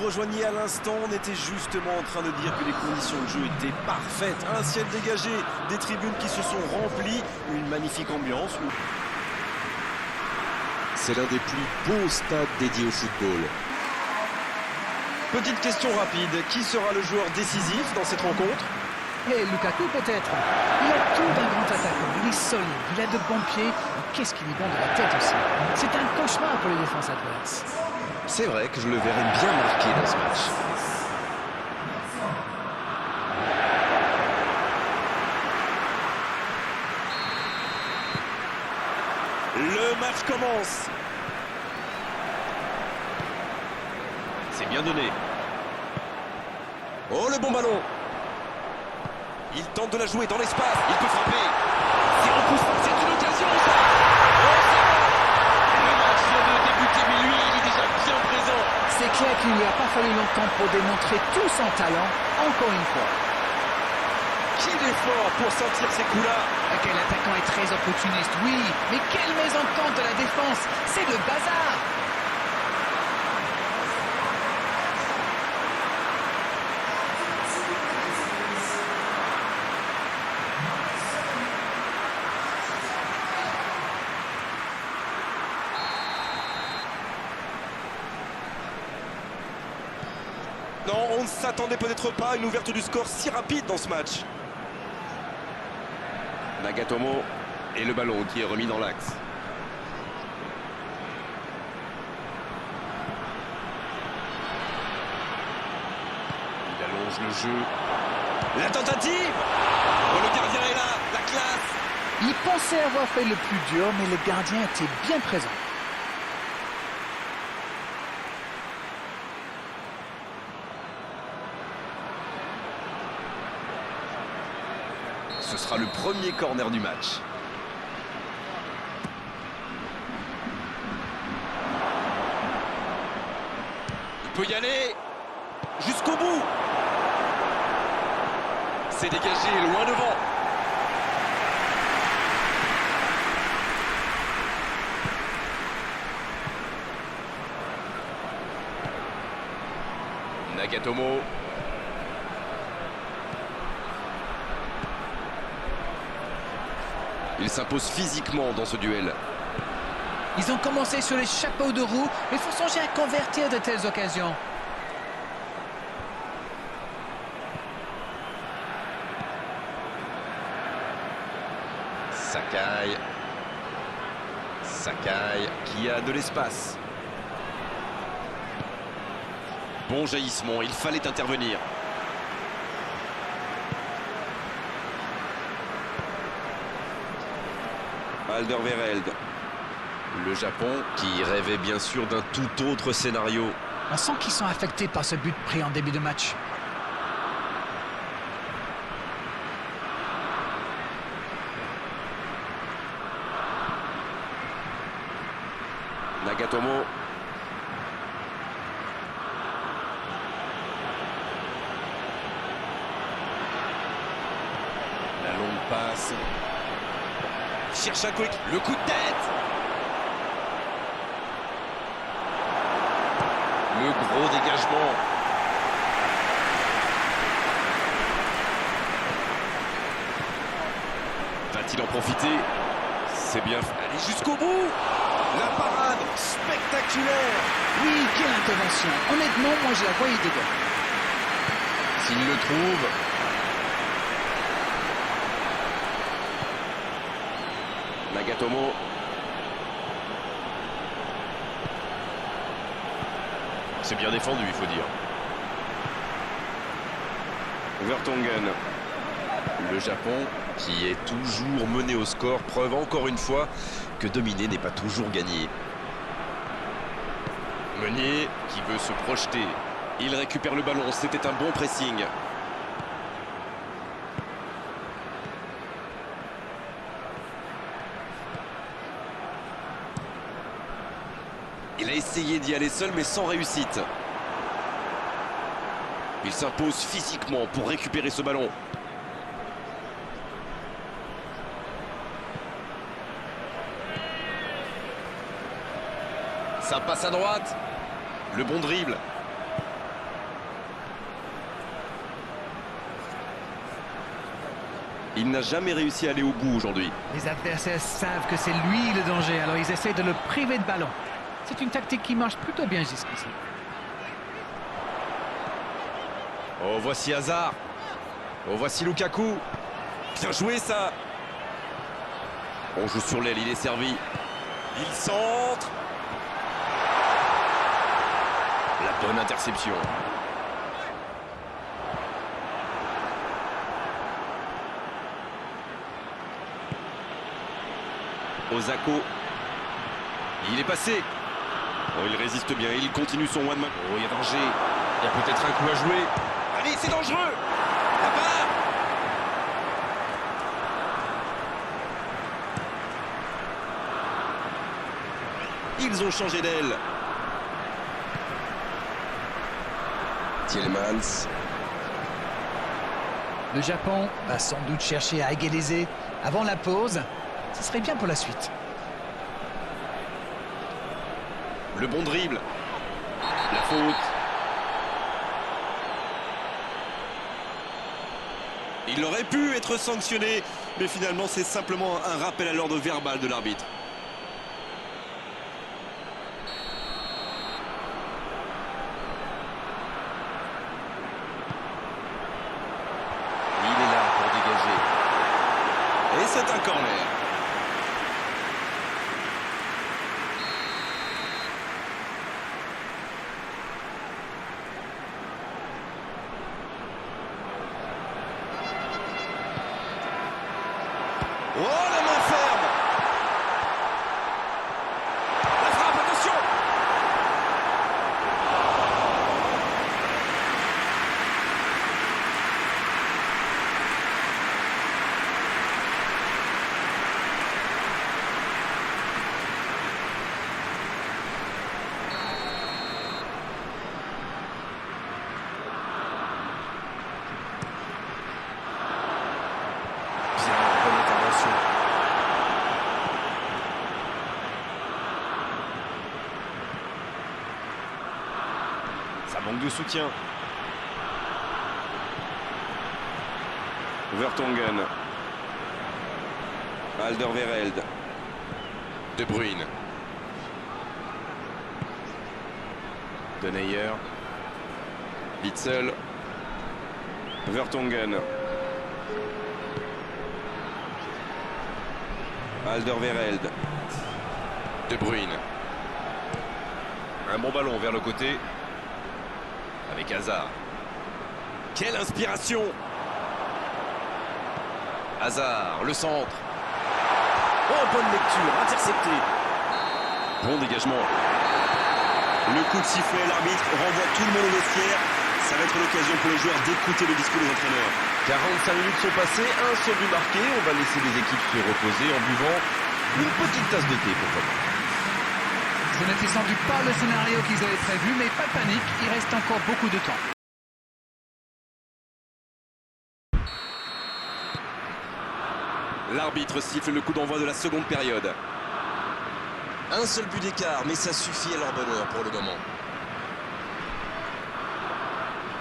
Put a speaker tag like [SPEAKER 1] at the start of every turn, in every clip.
[SPEAKER 1] rejoigniez à l'instant, on était justement en train de dire que les conditions de jeu étaient parfaites. Un ciel dégagé, des tribunes qui se sont remplies, une magnifique ambiance.
[SPEAKER 2] C'est l'un des plus beaux stades dédiés au football.
[SPEAKER 1] Petite question rapide, qui sera le joueur décisif dans cette rencontre?
[SPEAKER 3] Et Lukaku peut-être. Il a tout d'un grand attaquant, il est solide, il a de bons pieds, et qu'est-ce qu'il est bon de la tête aussi. C'est un cauchemar pour les défenses adverses.
[SPEAKER 1] C'est vrai que je le verrai bien marqué dans ce match. Le match commence. C'est bien donné. Oh, le bon ballon. Il tente de la jouer dans l'espace. Il peut frapper. C'est repoussé. C'est une occasion. Oh, c'est bon. Le match vient de débuter, mais lui, il est déjà bien présent.
[SPEAKER 3] C'est clair qu'il n'y a pas fallu longtemps pour démontrer tout son talent, encore une fois.
[SPEAKER 1] Qu'il est fort pour sortir ces coups-là.
[SPEAKER 3] Quel attaquant est très opportuniste, oui, mais quelle mésentente de la défense. C'est le bazar.
[SPEAKER 1] Non, on ne s'attendait peut-être pas à une ouverture du score si rapide dans ce match. Nagatomo et le ballon qui est remis dans l'axe. Il allonge le jeu. La tentative. Oh, le gardien est là, la classe.
[SPEAKER 3] Il pensait avoir fait le plus dur, mais le gardien était bien présent.
[SPEAKER 1] Ce sera le premier corner du match. Il peut y aller jusqu'au bout. C'est dégagé loin devant. Nagatomo. Il s'impose physiquement dans ce duel.
[SPEAKER 3] Ils ont commencé sur les chapeaux de roue, mais il faut songer à convertir de telles occasions.
[SPEAKER 1] Sakai. Sakai qui a de l'espace. Bon jaillissement, il fallait intervenir. Alderweireld. Le Japon qui rêvait bien sûr d'un tout autre scénario.
[SPEAKER 3] On sent qu'ils sont affectés par ce but pris en début de match.
[SPEAKER 1] Nagatomo. La longue passe. Cherche un quick. Le coup de tête. Le gros dégagement. Va-t-il en profiter? C'est bien. Allez jusqu'au bout. La parade spectaculaire.
[SPEAKER 3] Oui, quelle intervention. Honnêtement, moi je la voyais dedans.
[SPEAKER 1] S'il le trouve. Nagatomo. C'est bien défendu, il faut dire. Vertonghen. Le Japon qui est toujours mené au score, preuve encore une fois que dominer n'est pas toujours gagné. Meunier qui veut se projeter. Il récupère le ballon, c'était un bon pressing. Il a essayé d'y aller seul mais sans réussite. Il s'impose physiquement pour récupérer ce ballon. Ça passe à droite. Le bon dribble.
[SPEAKER 2] Il n'a jamais réussi à aller au bout aujourd'hui.
[SPEAKER 3] Les adversaires savent que c'est lui le danger, alors ils essaient de le priver de ballon. C'est une tactique qui marche plutôt bien jusqu'ici.
[SPEAKER 1] Oh, voici Hazard. Oh, voici Lukaku. Bien joué, ça. On joue sur l'aile, il est servi. Il centre. La bonne interception. Osako. Il est passé. Oh, il résiste bien, il continue son one-man. Oh, il y a danger. Il y a peut-être un coup à jouer. Allez, c'est dangereux. Là-bas. Ils ont changé d'aile.
[SPEAKER 2] Tielemans.
[SPEAKER 3] Le Japon va sans doute chercher à égaliser avant la pause. Ce serait bien pour la suite.
[SPEAKER 1] Le bon dribble. La faute. Il aurait pu être sanctionné, mais finalement c'est simplement un rappel à l'ordre verbal de l'arbitre. Il est là pour dégager. Et c'est un corner. Oh, la main ferme. La frappe, attention. Bien, bonne intervention. Ça manque de soutien. Vertonghen. Alderweireld. De Bruyne. De Neuer. Witsel. Vertonghen. Alderweireld. De Bruyne. Un bon ballon vers le côté. Avec Hazard. Quelle inspiration! Hazard, le centre. Oh, bonne lecture, intercepté. Bon dégagement.
[SPEAKER 2] Le coup de sifflet, l'arbitre renvoie tout le monde au vestiaire. Ça va être l'occasion pour les joueurs d'écouter le discours des entraîneurs.
[SPEAKER 1] 45 minutes sont passées, un seul but marqué. On va laisser les équipes se reposer en buvant une petite tasse de thé, pourquoi pas.
[SPEAKER 3] Ce n'était sans doute pas le scénario qu'ils avaient prévu, mais pas de panique, il reste encore beaucoup de temps.
[SPEAKER 1] L'arbitre siffle le coup d'envoi de la seconde période.
[SPEAKER 2] Un seul but d'écart, mais ça suffit à leur bonheur pour le moment.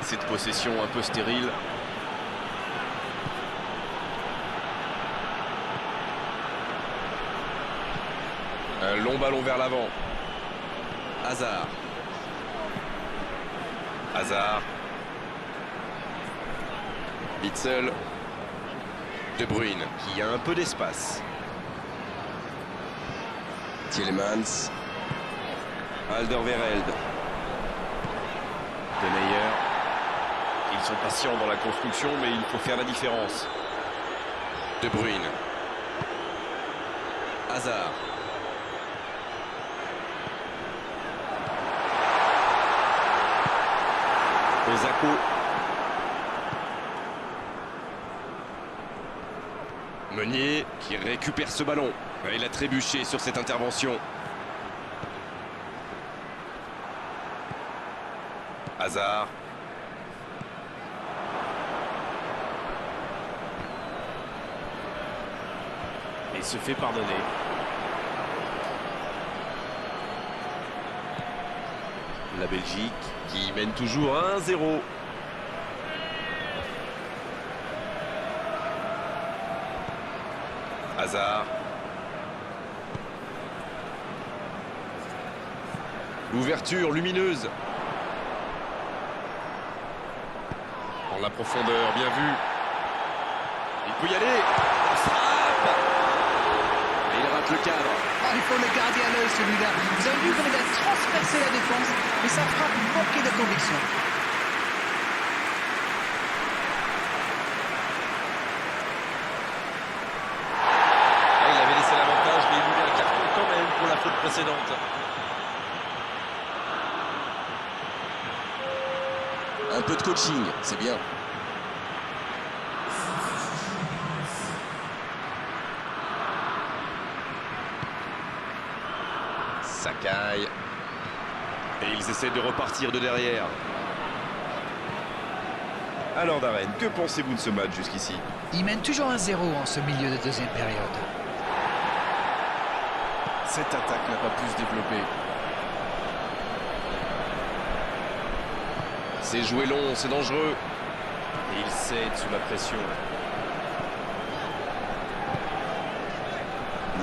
[SPEAKER 1] Cette possession un peu stérile. Un long ballon vers l'avant. Hazard. Hazard. Witsel. De Bruyne, qui a un peu d'espace.
[SPEAKER 2] Tielemans.
[SPEAKER 1] Alderweireld. De Neuer. Ils sont patients dans la construction, mais il faut faire la différence. De Bruyne. Hazard. Osako. Meunier qui récupère ce ballon. Il a trébuché sur cette intervention. Hazard. Et se fait pardonner. La Belgique qui mène toujours 1-0. Hazard. L'ouverture lumineuse. Dans la profondeur, bien vu. Il peut y aller. La frappe. Et il rate le cadre.
[SPEAKER 3] Ah, il faut le garder à l'œil celui-là. Vous avez vu comme il a transpercé la défense, mais sa frappe manquait de conviction.
[SPEAKER 1] Il avait laissé l'avantage, mais il lui met un carton quand même pour la faute précédente.
[SPEAKER 2] Un peu de coaching, c'est bien.
[SPEAKER 1] Sakai. Et ils essaient de repartir de derrière. Alors Darren, que pensez-vous de ce match jusqu'ici?
[SPEAKER 3] Il mène toujours 1-0 en ce milieu de deuxième période.
[SPEAKER 1] Cette attaque n'a pas pu se développer. C'est joué long, c'est dangereux. Et il cède sous la pression.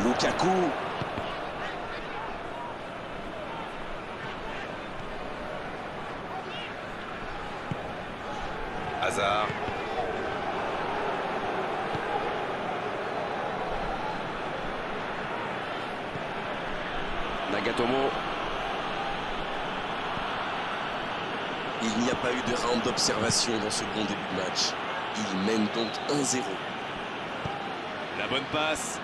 [SPEAKER 2] Lukaku.
[SPEAKER 1] Hazard. Nagatomo.
[SPEAKER 2] Il n'y a pas eu de round d'observation dans ce bon début de match. Il mène donc 1-0.
[SPEAKER 1] La bonne passe.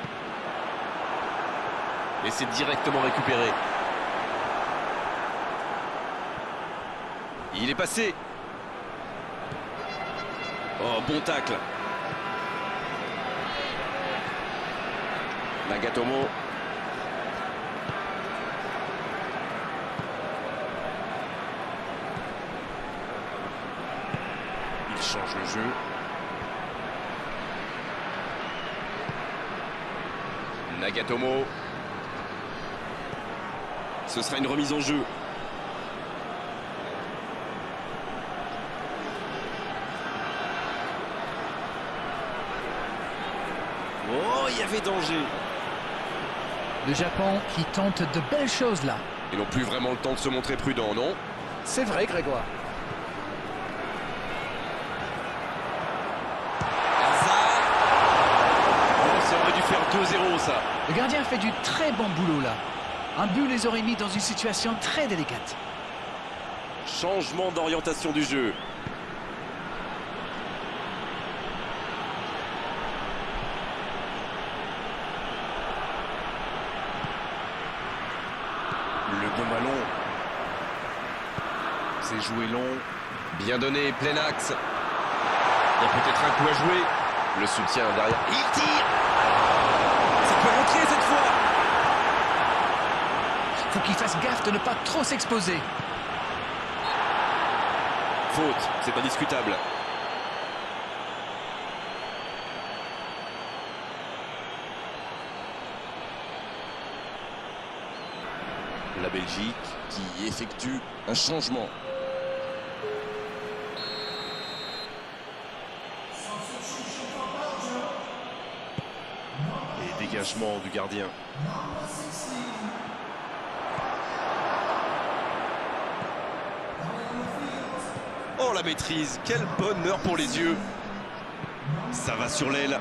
[SPEAKER 1] Et c'est directement récupéré. Il est passé. Oh, bon tacle. Nagatomo. Il change le jeu. Nagatomo. Ce sera une remise en jeu. Oh, il y avait danger.
[SPEAKER 3] Le Japon qui tente de belles choses là.
[SPEAKER 1] Ils n'ont plus vraiment le temps de se montrer prudents, non?
[SPEAKER 3] C'est vrai, Grégoire.
[SPEAKER 1] Hazard. Oh, ça aurait dû faire 2-0 ça.
[SPEAKER 3] Le gardien fait du très bon boulot là. Un but les aurait mis dans une situation très délicate.
[SPEAKER 1] Changement d'orientation du jeu. Le bon ballon. C'est joué long. Bien donné, plein axe. Il y a peut-être un coup à jouer. Le soutien derrière. Il tire. Ça peut rentrer cette fois.
[SPEAKER 3] Faut qu'il fasse gaffe de ne pas trop s'exposer.
[SPEAKER 1] Faute, c'est indiscutable. La Belgique
[SPEAKER 2] Qui effectue un changement.
[SPEAKER 1] et dégagement du gardien. Oh la maîtrise, quel bonheur pour les yeux. Ça va sur l'aile.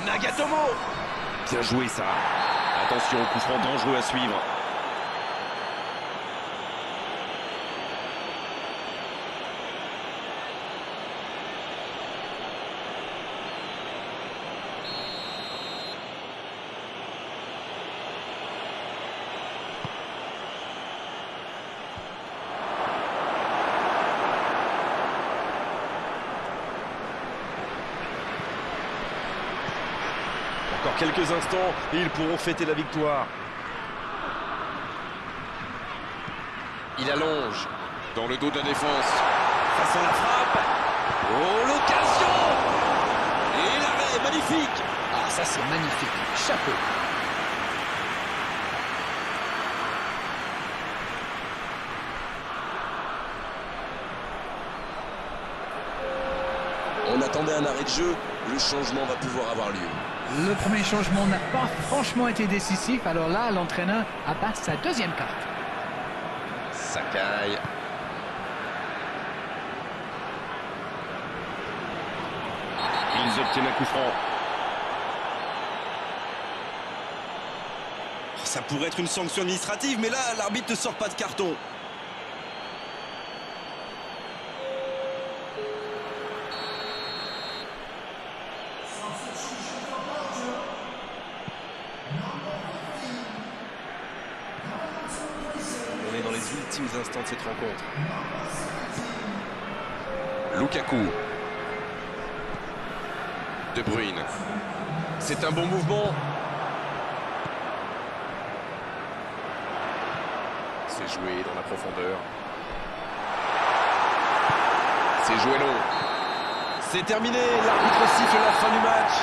[SPEAKER 1] Nagatomo. Bien joué ça. Attention, coup franc dangereux à suivre. Encore quelques instants et ils pourront fêter la victoire. Il allonge dans le dos de la défense. Face à la frappe. Oh, l'occasion. Et l'arrêt, magnifique.
[SPEAKER 3] Ah, ça c'est magnifique. Chapeau.
[SPEAKER 2] On attendait un arrêt de jeu. Le changement va pouvoir avoir lieu.
[SPEAKER 3] Le premier changement n'a pas franchement été décisif, alors là, l'entraîneur abat sa deuxième carte.
[SPEAKER 1] Sakai. Ils obtiennent un coup franc.
[SPEAKER 2] Ça pourrait être une sanction administrative, mais là, l'arbitre ne sort pas de carton.
[SPEAKER 1] On est dans les ultimes instants de cette rencontre. Lukaku. De Bruyne. C'est un bon mouvement. C'est joué dans la profondeur. C'est joué long. C'est terminé. L'arbitre siffle la fin du match.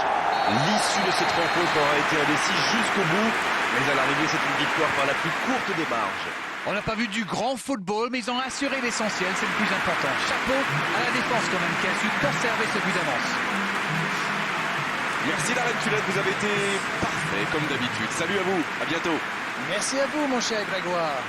[SPEAKER 2] L'issue de cette rencontre aura été indécise jusqu'au bout, mais à l'arrivée, c'est une victoire par la plus courte des marges.
[SPEAKER 3] On n'a pas vu du grand football, mais ils ont assuré l'essentiel, c'est le plus important. Chapeau à la défense quand même, qui a su conserver ce but d'avance.
[SPEAKER 1] Merci la Reine Culette, vous avez été parfait comme d'habitude. Salut à vous, à bientôt.
[SPEAKER 3] Merci à vous, mon cher Grégoire.